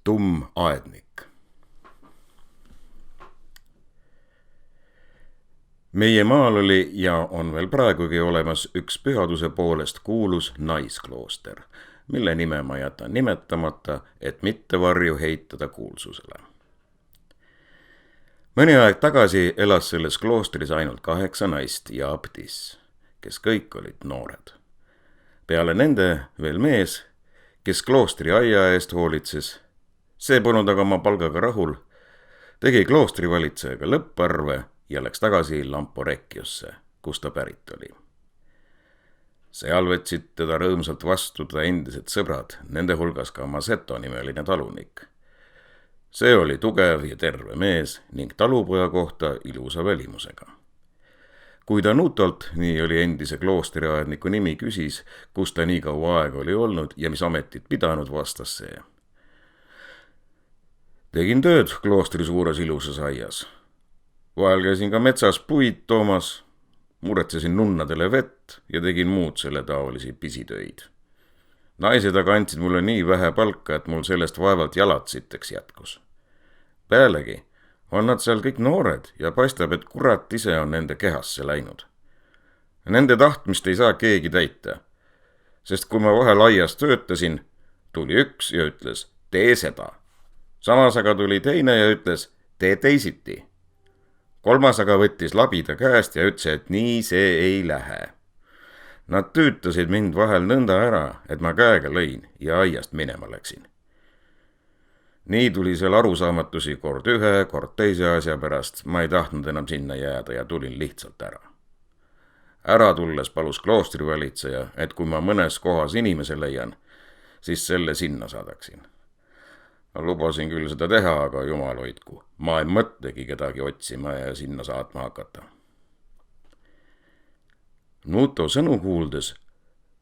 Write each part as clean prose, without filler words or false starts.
Tumm aednik. Meie maal oli ja on veel praegugi olemas üks pühaduse poolest kuulus naisklooster, mille nime ma jätan nimetamata, et mitte varju heitada kuulsusele. Mõni aeg tagasi elas selles kloostris ainult 8 naist ja abtiss, kes kõik olid noored. Peale nende veel mees, kes kloostri aia eest hoolitses. See polnud aga oma palgaga rahul, tegi kloostri valitsejaga lõpparve ja läks tagasi Lamporecchiosse, kus ta pärit oli. Seal võtsid teda rõõmsalt vastu ta endised sõbrad, nende hulgas ka Masetto nimeline talunik. See oli tugev ja terve mees ning talupoja kohta ilusa välimusega. Kui ta Nutolt, nii oli endise kloostriaedniku nimi, küsis, kus ta nii kaua aega oli olnud ja mis ametit pidanud, vastas see. Tegin tööd kloostri suures ilusas aias. Vahel käisin ka metsas puid toomas, muretsesin nunnadele vett ja tegin muud selle taolisi pisitöid. Naised aga andsid mulle nii vähe palka, et mul sellest vaevalt jalad siteks jätkus. Pealegi on nad seal kõik noored ja paistab, et kurat ise on nende kehasse läinud. Nende tahtmist ei saa keegi täita, sest kui ma vahel aias töötasin, tuli üks ja ütles, tee seda. Samas aga tuli teine ja ütles, tee teisiti. Kolmas aga võttis labida käest ja ütles, et nii see ei lähe. Nad tüütasid mind vahel nõnda ära, et ma käega lõin ja aiast minema läksin. Nii tuli seal arusaamatusi kord ühe, kord teise asja pärast, ma ei tahtnud enam sinna jääda ja tulin lihtsalt ära. Ära tulles palus kloostrivalitseja, et kui ma mõnes kohas inimese leian, siis selle sinna saadaksin. Ma lubasin küll seda teha, aga jumal hoidku, ma ei mõtlegi kedagi otsima ja sinna saatma hakata. Nuto sõnu kuuldes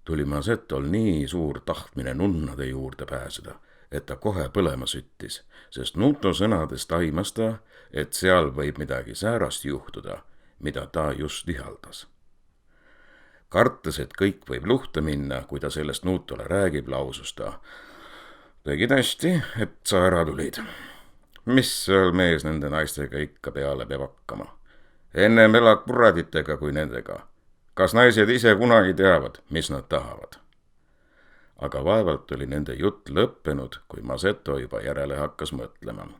tuli Masettol nii suur tahtmine nunnade juurde pääseda, et ta kohe põlema süttis, sest Nuto sõnadest aimas ta, et seal võib midagi säärast juhtuda, mida ta just ihaldas. Kartes, et kõik võib luhta minna, kui ta sellest Nutole räägib, lausus ta. Tegid hästi, et sa ära tulid. Mis seal mees nende naistega ikka peale peab hakkama? Ennem elad kuraditega kui nendega. Kas naised ise kunagi teavad, mis nad tahavad? Aga vaevalt oli nende jutt lõppenud, kui Masetto juba järele hakkas mõtlema,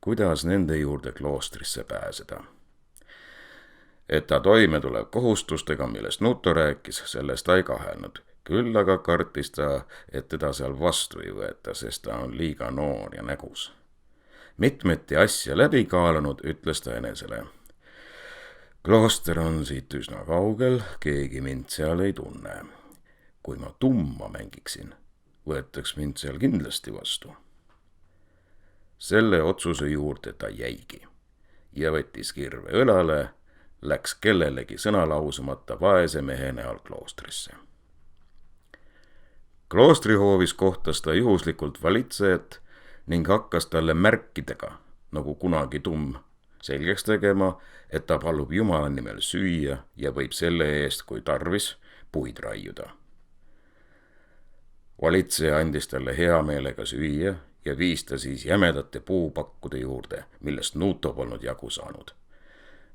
kuidas nende juurde kloostrisse pääseda. Et ta toime tuleb kohustustega, millest Nuto rääkis, sellest ta ei kahelnud. Küll aga kartis ta, et teda seal vastu ei võeta, sest ta on liiga noor ja nägus. Mitmeti asja läbi kaalunud, ütles ta enesele. Klooster on siit üsna kaugel, keegi mind seal ei tunne. Kui ma tumma mängiksin, võetaks mind seal kindlasti vastu. Selle otsuse juurde ta jäigi ja võttis kirve õlale, läks kellelegi sõna lausumata vaese mehe näol kloostrisse. Kloostrihoovis kohtas ta juhuslikult valitsejat ning hakkas talle märkidega, nagu kunagi tumm, selgeks tegema, et ta palub Jumala nimel süüa ja võib selle eest, kui tarvis, puid raiuda. Valitseja andis talle hea meelega süüa ja viis ta siis jämedate puupakkude juurde, millest Nuto polnud jagu saanud.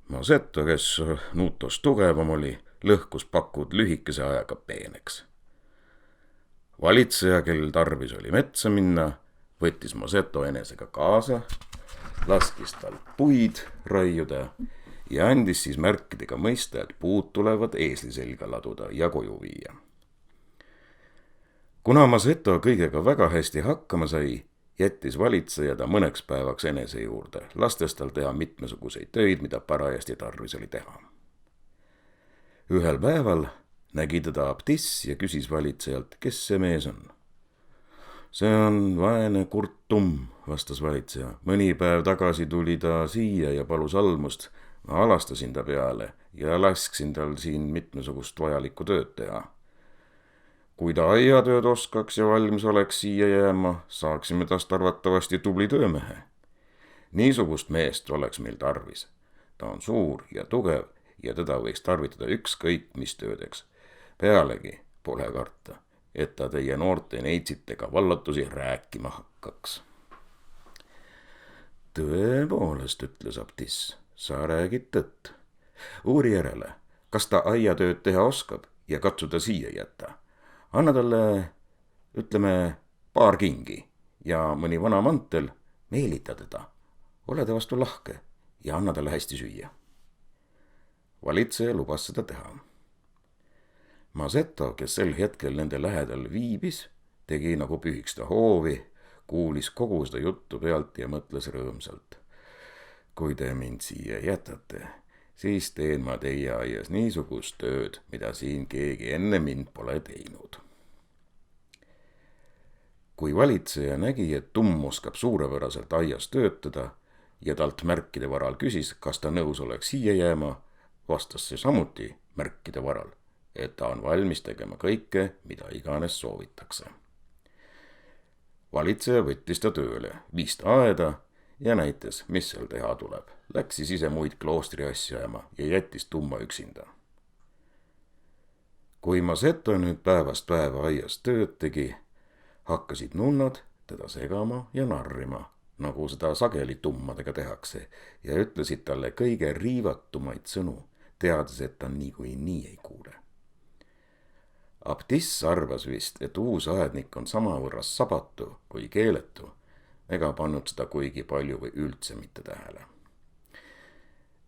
Masetto, kes Nutost tugevam oli, lõhkus pakud lühikese ajaga peeneks. Valitseja, kel tarvis oli metsa minna, võttis Masetto enesega kaasa, laskis tal puid raiuda ja andis siis märkidega mõista, et puud tulevad eesli selga laduda ja koju viia. Kuna Masetto kõigega väga hästi hakkama sai, jättis valitseja ta mõneks päevaks enese juurde, lastes tal teha mitmesuguseid töid, mida parajasti tarvis oli teha. Ühel päeval nägi teda abtiss ja küsis valitsejalt, kes see mees on. See on vaene kurt tumm, vastas valitseja. Mõni päev tagasi tuli ta siia ja palus almust. Ma alastasin ta peale ja lasksin tal siin mitmesugust vajalikku tööd teha. Kui ta aiatööd oskaks ja valmis oleks siia jääma, saaksime tast arvatavasti tubli töömehe. Niisugust meest oleks meil tarvis. Ta on suur ja tugev ja teda võiks tarvitada ükskõik mis töödeks. Pealegi pole karta, et ta teie noorte neitsitega vallatusi rääkima hakkaks. tõepoolest, ütles abtiss, sa räägid tõtt. Uuri järele, kas ta aiatööd teha oskab ja katsu ta siia jätta. Anna talle, ütleme, paar kingi ja mõni vana mantel, meelita teda. Ole ta vastu lahke ja anna talle hästi süüa. Valitseja lubas seda teha. Masetto, kes sel hetkel nende lähedal viibis, tegi nagu pühiks ta hoovi, kuulis kogu seda juttu pealt ja mõtles rõõmsalt. Kui te mind siia jätate, siis teen ma teie aias niisugust tööd, mida siin keegi enne mind pole teinud. Kui valitseja nägi, et tumm oskab suurepäraselt aias töötada ja talt märkide varal küsis, kas ta nõus oleks siia jääma, vastas see samuti märkide varal, et ta on valmis tegema kõike, mida iganes soovitakse. Valitseja võttis ta tööle, viis ta aeda ja näitas, mis seal teha tuleb. Läks siis ise muid kloostri asja ajama ja jättis tumma üksinda. Kui Masetto nüüd päevast päeva aias tööd tegi, hakkasid nunnad teda segama ja narrima, nagu seda sageli tummadega tehakse, ja ütlesid talle kõige riivatumaid sõnu, teades, et ta niikuinii ei kuule. Abtiss arvas vist, et uus aednik on samavõrra sabatu kui keeletu, ega pannud seda kuigi palju või üldse mitte tähele.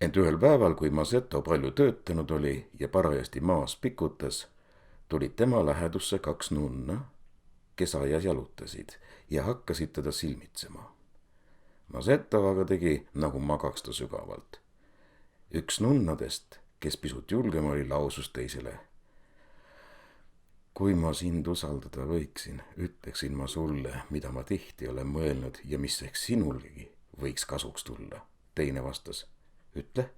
Ent ühel päeval, kui Masetto palju töötanud oli ja parajasti maas pikutas, tulid tema lähedusse 2 nunna, kes aias jalutasid ja hakkasid teda silmitsema. Masetto aga tegi, nagu magaks ta sügavalt. Üks nunnadest, kes pisut julgem oli, lausus teisele: kui ma sind usaldada võiksin, ütleksin ma sulle, mida ma tihti olen mõelnud ja mis eks sinulgi võiks kasuks tulla. Teine vastas: ütle,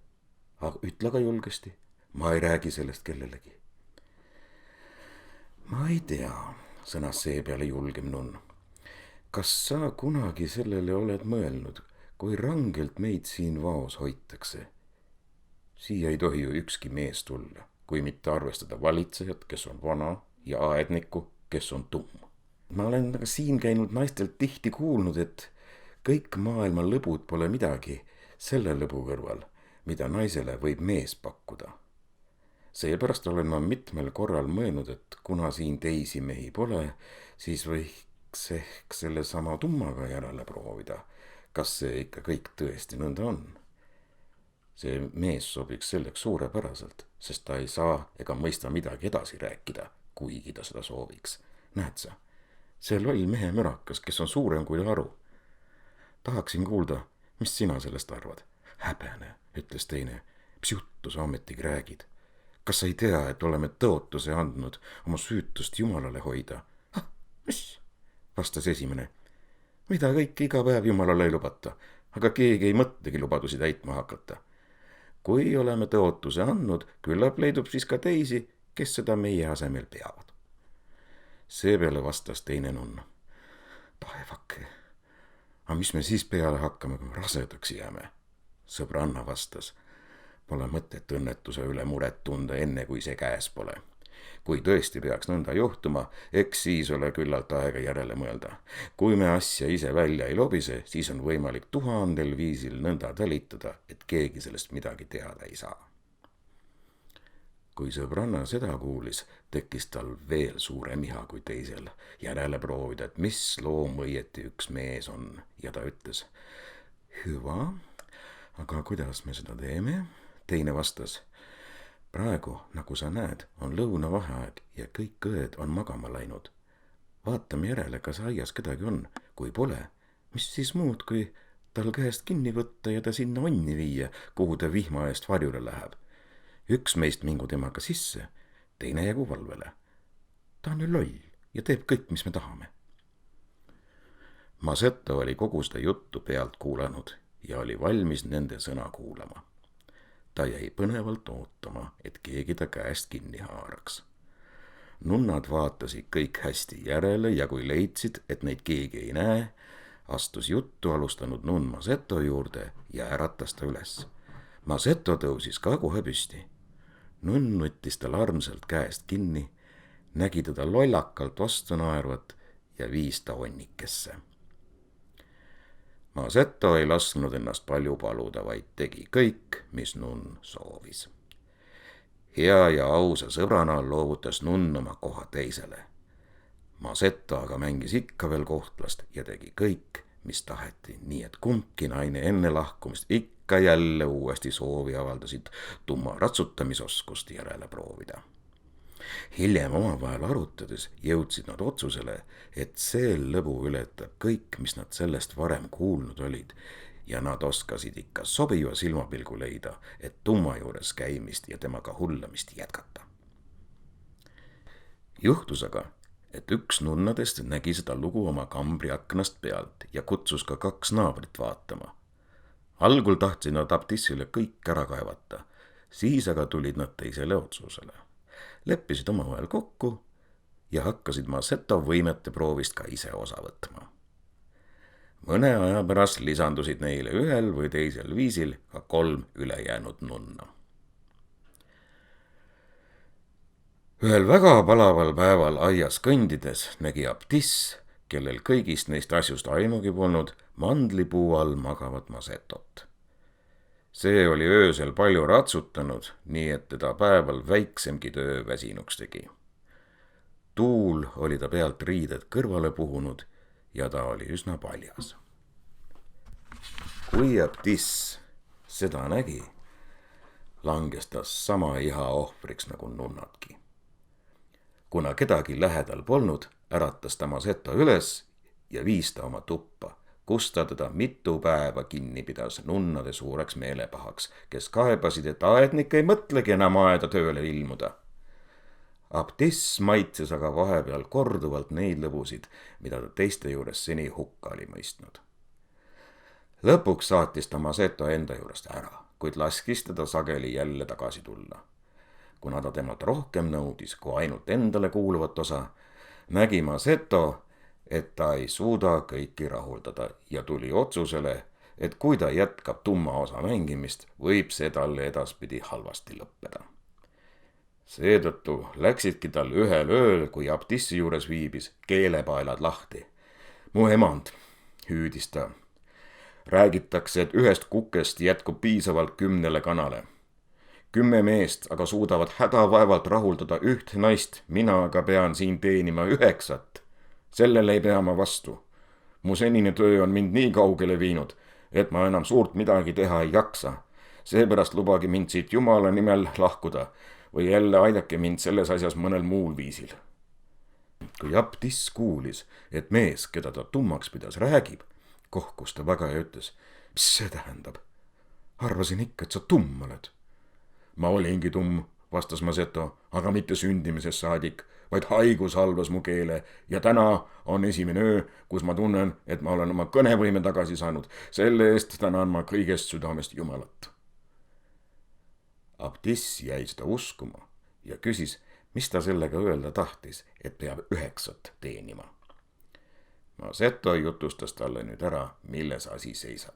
aga ütle ka julgesti, ma ei räägi sellest kellelegi. Ma ei tea, sõnas seepeale julgem nunn. Kas sa kunagi sellele oled mõelnud, kui rangelt meid siin vaos hoitakse? Siia ei tohi ju ükski mees tulla, kui mitte arvestada valitsejat, kes on vana, ja aednikku, kes on tumm. Ma olen aga siin käinud naistelt tihti kuulnud, et kõik maailma lõbud pole midagi selle lõbu kõrval, mida naisele võib mees pakkuda. Seepärast olen ma mitmel korral mõelnud, et kuna siin teisi mehi pole, siis võiks ehk selle sama tummaga järele proovida, kas see ikka kõik tõesti nõnda on. See mees sobiks selleks suurepäraselt, sest ta ei saa ega mõista midagi edasi rääkida, kuigi ta seda sooviks. Näed sa, see loll mehe mürakas, kes on suurem kui aru. Tahaksin kuulda, mis sina sellest arvad? Häbene, ütles teine. Mis juttu sa ametigi räägid? Kas sa ei tea, et oleme tõotuse andnud oma süütust Jumalale hoida? Mis? Vastas esimene. Mida kõike iga päev Jumalale ei lubata, aga keegi ei mõtlegi lubadusi täitma hakata. Kui oleme tõotuse andnud, küllap leidub siis ka teisi, kes seda meie asemel peavad. Seepeale vastas teine nunn. Taevake, aga mis me siis peale hakkame, kui me rasedaks jääme? Sõbranna vastas. Pole mõtet õnnetuse üle muret tunda enne, kui see käes pole. Kui tõesti peaks nõnda juhtuma, eks siis ole küllalt aega järele mõelda. Kui me asja ise välja ei lobise, siis on võimalik 1000 viisil nõnda talitada, et keegi sellest midagi teada ei saa. Kui sõbranna seda kuulis, tekkis tal veel suurem iha kui teisel järele proovida, et mis loom õieti üks mees on, ja ta ütles: hüva, aga kuidas me seda teeme? Teine vastas: praegu, nagu sa näed, on lõunavaheaeg ja kõik õed on magama läinud. Vaatame järele, kas aias kedagi on. Kui pole, mis siis muud, kui tal käest kinni võtta ja ta sinna onni viia, kuhu ta vihma eest varjule läheb. Üks meist mingu temaga sisse, teine jäägu valvele. Ta on ju loll ja teeb kõik, mis me tahame. Masetto oli kogu seda juttu pealt kuulanud ja oli valmis nende sõna kuulama. Ta jäi põnevalt ootama, et keegi ta käest kinni haaraks. Nunnad vaatasid kõik hästi järele ja kui leidsid, et neid keegi ei näe, astus juttu alustanud nunn Masetto juurde ja äratas ta üles. Masetto tõusis ka kohe püsti. Nunn võttis tal armsalt käest kinni, nägi teda lollakalt vastu naervat ja viis ta onnikesse. Masetto ei lasknud ennast palju paluda, vaid tegi kõik, mis nunn soovis. Hea ja ausa sõbrana loovutas nunn oma koha teisele. Masetto aga mängis ikka veel kohtlast ja tegi kõik, mis taheti, nii et kumbki naine enne lahkumist ikka jälle uuesti soovi avaldasid tumma ratsutamisoskust järele proovida. Hiljem omavahel arutades jõudsid nad otsusele, et see lõbu ületab kõik, mis nad sellest varem kuulnud olid ja nad oskasid ikka sobiva silmapilgu leida, et tumma juures käimist ja temaga hullamist jätkata. Juhtus aga, et üks nunnadest nägi seda lugu oma kambri aknast pealt ja kutsus ka 2 naabrit vaatama. Algul tahtsid nad abtissile kõik ära kaevata, siis aga tulid nad teisele otsusele. Leppisid omavahel kokku ja hakkasid Masetto võimete proovist ka ise osa võtma. Mõne aja pärast lisandusid neile ühel või teisel viisil ka 3 ülejäänud nunna. Ühel väga palaval päeval aias kõndides nägi abtiss, kellel kõigist neist asjust aimugi polnud, mandlipuu all magavat Masettot. See oli öösel palju ratsutanud, nii et teda päeval väiksemgi töö väsinuks tegi. Tuul oli ta pealt riided kõrvale puhunud ja ta oli üsna paljas. Kui abtiss seda nägi, langes ta sama iha ohvriks nagu nunnadki. Kuna kedagi lähedal polnud, äratas ta Masetto üles ja viis ta oma tuppa, kus ta teda mitu päeva kinni pidas nunnade suureks meelepahaks, kes kaebasid, et aednik ei mõtlegi enam aeda tööle ilmuda. Abtiss maitses aga vahepeal korduvalt neid lõbusid, mida ta teiste juures seni hukka oli mõistnud. Lõpuks saatis ta Masetto enda juurest ära, kuid laskis teda sageli jälle tagasi tulla. Kuna ta temalt rohkem nõudis kui ainult endale kuuluvat osa, nägi Masetto, et ta ei suuda kõiki rahuldada ja tuli otsusele, et kui ta jätkab tumma osa mängimist, võib see talle edaspidi halvasti lõppeda. Seetõttu läksidki tal ühel ööl, kui abtissi juures viibis, keelepaelad lahti. Mu emand, hüüdis ta. Räägitakse, et 1 kukest jätkub piisavalt 10 kanale. 10 meest aga suudavad hädavaevalt rahuldada 1 naist, mina aga pean siin teenima 9. Sellele ei pea ma vastu. Mu senine töö on mind nii kaugele viinud, et ma enam suurt midagi teha ei jaksa. Seepärast lubagi mind siit Jumala nimel lahkuda või jälle aidake mind selles asjas mõnel muul viisil. Kui abtiss kuulis, et mees, keda ta tummaks pidas, räägib, kohkus ta väga ja ütles, mis see tähendab? Arvasin ikka, et sa tumm oled. Ma olingi tumm, vastas Masetto, aga mitte sündimisest saadik, vaid haigus halvas mu keele ja täna on esimene öö, kus ma tunnen, et ma olen oma kõnevõime tagasi saanud. Selle eest tänan ma kõigest südamest Jumalat. Abtiss jäi seda uskuma ja küsis, mis ta sellega öelda tahtis, et peab 9 teenima. Masetto jutustas talle nüüd ära, milles asi seisab.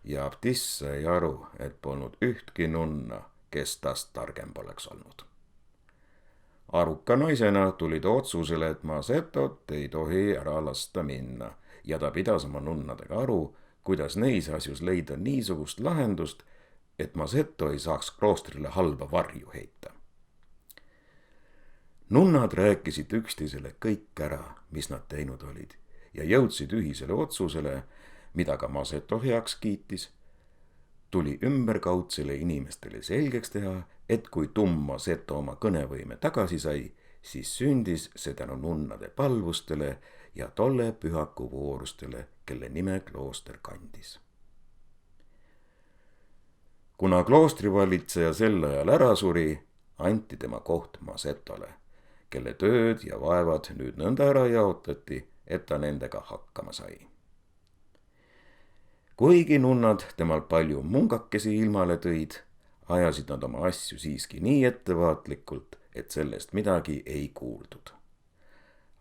Ja abtiss sai aru, et polnud ühtki nunna, kes tast targem poleks olnud. Aruka naisena tuli ta otsusele, et Masettot ei tohi ära lasta minna ja ta pidas oma nunnadega aru, kuidas neis asjus leida niisugust lahendust, et Masetto ei saaks kloostrile halba varju heita. Nunnad rääkisid üksteisele kõik ära, mis nad teinud olid ja jõudsid ühisele otsusele, mida ka Masetto heaks kiitis. Tuli ümberkaudsele inimestele selgeks teha, et kui tumm Masetto oma kõnevõime tagasi sai, siis sündis see tänu nunnade palvustele ja tolle pühaku voorustele, kelle nime klooster kandis. Kuna kloostrivalitseja sel ajal ära suri, anti tema koht Masettole, kelle tööd ja vaevad nüüd nõnda ära jaotati, et ta nendega hakkama sai. Kuigi nunnad temalt palju mungakesi ilmale tõid, ajasid nad oma asju siiski nii ettevaatlikult, et sellest midagi ei kuuldud.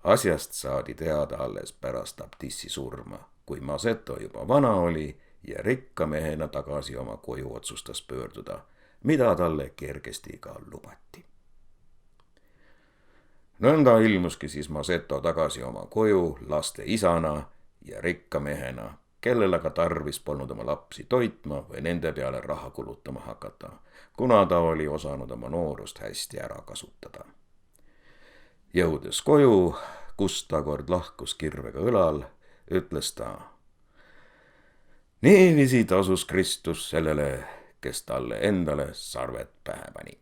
Asjast saadi teada alles pärast abtissi surma, kui Masetto juba vana oli ja rikka mehena tagasi oma koju otsustas pöörduda, mida talle kergesti ka lubati. Nõnda ilmuski siis Masetto tagasi oma koju laste isana ja rikka mehena kellel aga tarvis polnud oma lapsi toitma või nende peale raha kulutama hakata, kuna ta oli osanud oma noorust hästi ära kasutada. Jõudes koju, kust ta kord lahkus kirvega õlal, ütles ta: niiviisi tasus Kristus sellele, kes talle endale sarved pähe pani.